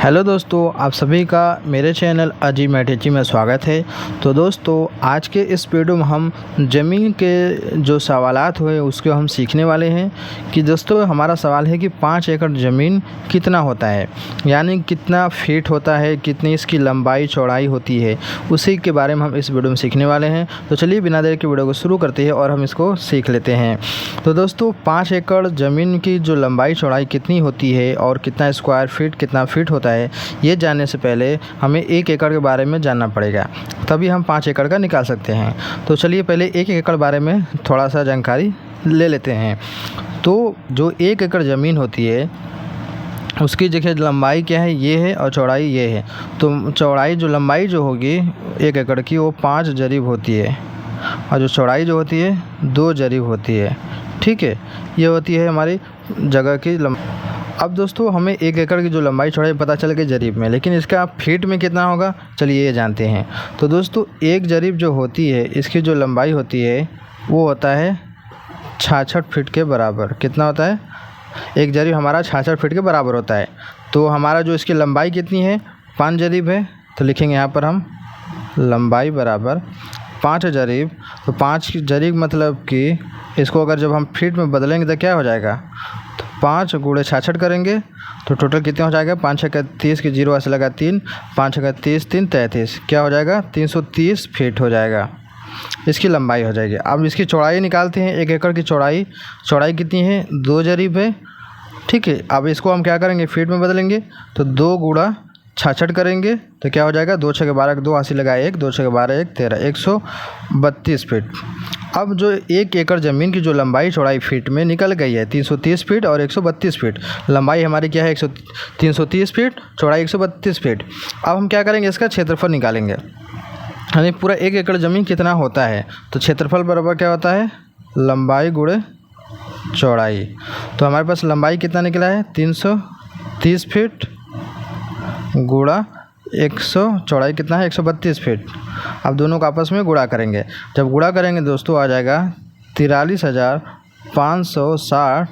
Hello दोस्तों, आप सभी का मेरे चैनल अजी मैटेची में स्वागत है। तो दोस्तों, आज के इस वीडियो में हम ज़मीन के जो सवालात हुए उसके हम सीखने वाले हैं कि दोस्तों हमारा सवाल है कि 5 एकड़ ज़मीन कितना होता है, यानी कितना फीट होता है, कितनी इसकी लंबाई चौड़ाई होती है, उसी के बारे में हम इस वीडियो में सीखने वाले हैं। तो चलिए बिना देर के वीडियो को शुरू करते हैं और हम इसको सीख लेते हैं। तो दोस्तों 5 एकड़ ज़मीन की जो लंबाई चौड़ाई कितनी होती है और कितना स्क्वायर फीट कितना फीट होता है, ये जानने से पहले हमें 1 एकड़ के बारे में जानना पड़ेगा, तभी हम 5 एकड़ का निकाल सकते हैं। तो चलिए पहले 1 एकड़ बारे में थोड़ा सा जानकारी ले लेते हैं। तो जो 1 एकड़ ज़मीन होती है उसकी देखिए लंबाई क्या है, ये है, और चौड़ाई ये है। तो चौड़ाई जो लंबाई जो होगी 1 एकड़ की वो 5 जरीब होती है, और जो चौड़ाई जो होती है 2 जरीब होती है। ठीक है, ये होती है हमारी जगह की लंबाई। अब दोस्तों हमें 1 एकड़ की जो लंबाई चौड़ाई पता चल गई जरीब में, लेकिन इसका फीट में कितना होगा, चलिए ये जानते हैं। तो दोस्तों 1 जरीब जो होती है इसकी जो लंबाई होती है वो होता है 66 फीट के बराबर। कितना होता है? 1 जरीब हमारा 66 फीट के बराबर होता है। तो हमारा जो इसकी लंबाई कितनी है, 5 जरीब है। तो लिखेंगे यहाँ पर हम लंबाई बराबर 5 जरीब। तो 5 जरीब मतलब कि इसको अगर जब हम फीट में बदलेंगे तो क्या हो जाएगा, 5 गुणे 66 करेंगे तो टोटल कितना हो जाएगा, 5 छक्का 30 के 0 ऐसे लगा 3, 5 छक्का 30 3 33, क्या हो जाएगा 330 फीट हो जाएगा, इसकी लंबाई हो जाएगी। अब इसकी चौड़ाई निकालते हैं। 1 एकड़ की चौड़ाई कितनी है, 2 जरीब है। ठीक है, अब इसको हम क्या करेंगे, फीट में बदलेंगे। तो 2 गुणा 66 करेंगे तो क्या हो जाएगा, 2 छक्के 12 2 80 लगा 1, 2 छक्के 12 1 13, 132 फीट। अब जो 1 एकड़ ज़मीन की जो लंबाई चौड़ाई फीट में निकल गई है 330 फीट और 132 फीट। लंबाई हमारी क्या है 330 फीट, चौड़ाई 132 फीट। अब हम क्या करेंगे, इसका क्षेत्रफल निकालेंगे, यानी पूरा 1 एकड़ ज़मीन कितना होता है। तो क्षेत्रफल बराबर क्या होता है, लंबाई गुणे चौड़ाई। तो हमारे पास लंबाई कितना निकला है 330 फीट गुणा 100, चौड़ाई कितना है 132 फीट। अब दोनों को आपस में गुणा करेंगे। जब गुणा करेंगे दोस्तों आ जाएगा 43,560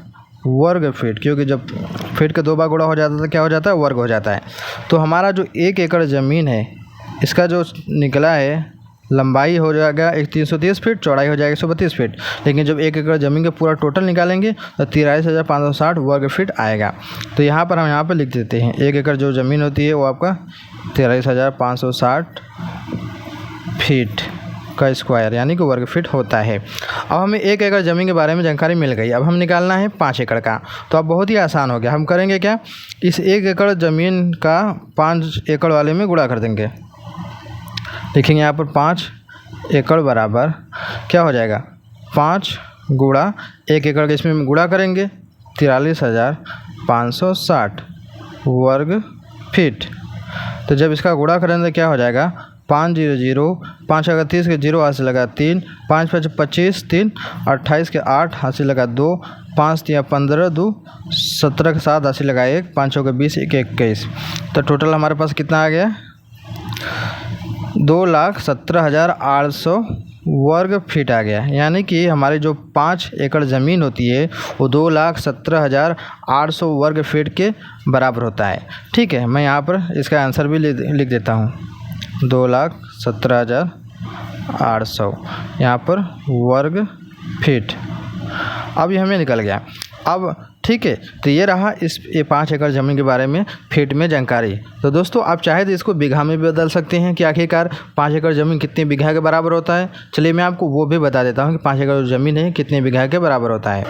वर्ग फीट, क्योंकि जब फीट के 2 बार गुणा हो जाता है तो क्या हो जाता है, वर्ग हो जाता है। तो हमारा जो 1 एकड़ ज़मीन है इसका जो निकला है लंबाई हो जाएगा 330 फीट, चौड़ाई हो जाएगा 132 फीट। लेकिन जब 1 एकड़ ज़मीन का पूरा टोटल निकालेंगे तो 43,560 वर्ग फीट आएगा। तो यहाँ पर हम यहाँ पर लिख देते हैं 1 एकड़ जो ज़मीन होती है वो आपका 43,560 फीट का स्क्वायर यानी कि वर्ग फीट होता है। अब हमें 1 एकड़ ज़मीन के बारे में जानकारी मिल गई। अब हम निकालना है 5 एकड़ का। तो अब बहुत ही आसान हो गया। हम करेंगे क्या, इस 1 एकड़ ज़मीन का 5 एकड़ वाले में गुणा कर देंगे। लिखेंगे यहाँ पर 5 एकड़ बराबर क्या हो जाएगा, 5 गुणा 1 एकड़ के इसमें गुणा करेंगे 43,560 वर्ग फीट। तो जब इसका गुणा करेंगे तो क्या हो जाएगा, 5 0 0, 5 अगर 30 के 0 हाथ से लगा 3, 5 5 25 3, 28 के 8 हाथ से लगा 2, 5 3 15 2, 17 के 7 हाथ से लगा 1, 5 के 20 1 21। तो टोटल हमारे पास कितना आ गया, 2,17,800 वर्ग फीट आ गया। यानी कि हमारी जो 5 एकड़ ज़मीन होती है वो 2,17,800 वर्ग फीट के बराबर होता है। ठीक है, मैं यहाँ पर इसका आंसर भी लिख देता हूँ, 2,17,800 यहाँ पर वर्ग फीट। अब ये हमें निकल गया। अब ठीक है, तो ये रहा ये 5 एकड़ ज़मीन के बारे में फीट में जानकारी। तो दोस्तों आप चाहे तो इसको बीघा में भी बदल सकते हैं कि आखिरकार 5 एकड़ ज़मीन कितने बीघा के बराबर होता है। चलिए मैं आपको वो भी बता देता हूँ कि 5 एकड़ ज़मीन है कितने बीघा के बराबर होता है।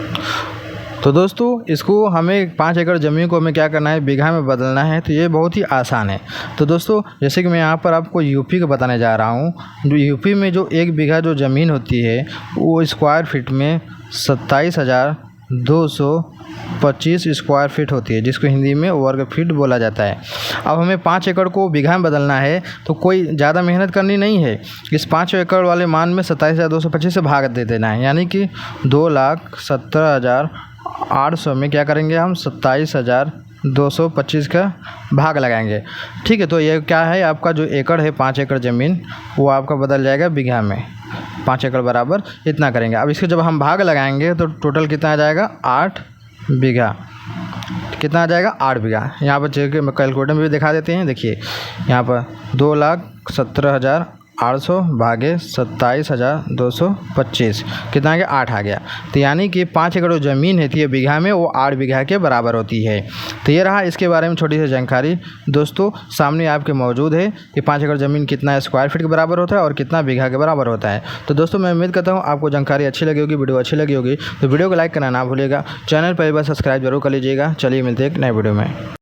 तो दोस्तों इसको हमें 5 एकड़ ज़मीन को हमें क्या करना है, बीघा में बदलना है। तो ये बहुत ही आसान है। तो दोस्तों जैसे कि मैं यहाँ पर आपको यूपी का बताने जा रहा हूँ। यूपी में जो 1 बीघा जो ज़मीन होती है वो स्क्वायर फीट में 27,225 स्क्वायर फीट होती है, जिसको हिंदी में वर्ग फीट बोला जाता है। अब हमें 5 एकड़ को बीघा में बदलना है तो कोई ज़्यादा मेहनत करनी नहीं है। इस 5 एकड़ वाले मान में 27,225 से भाग दे देना है, यानी कि 2,17,800 में क्या करेंगे हम 27,225 का भाग लगाएंगे। ठीक है, तो ये क्या है, आपका जो एकड़ है 5 एकड़ ज़मीन वो आपका बदल जाएगा बीघा में। 5 एकड़ बराबर इतना करेंगे। अब इसके जब हम भाग लगाएंगे तो टोटल कितना आ जाएगा, 8 बीघा। कितना आ जाएगा 8 बीघा। यहाँ पर चेक कैलकुलेटर में भी दिखा देते हैं। देखिए यहाँ पर 2,70,800 भागे 27,225 कितना आ गया 8 आ गया। तो यानी कि 5 एकड़ ज़मीन है बीघा में, वो 8 बीघा के बराबर होती है। तो ये रहा इसके बारे में छोटी सी जानकारी दोस्तों, सामने आपके मौजूद है कि 5 एकड़ ज़मीन कितना स्क्वायर फीट के बराबर होता है और कितना बीघा के बराबर होता है। तो दोस्तों मैं उम्मीद करता हूँ आपको जानकारी अच्छी लगी होगी, वीडियो अच्छी लगी होगी। तो वीडियो को लाइक करना ना भूलिएगा, चैनल पर एक बार सब्सक्राइब जरूर कर लीजिएगा। चलिए मिलते हैं एक नए वीडियो में।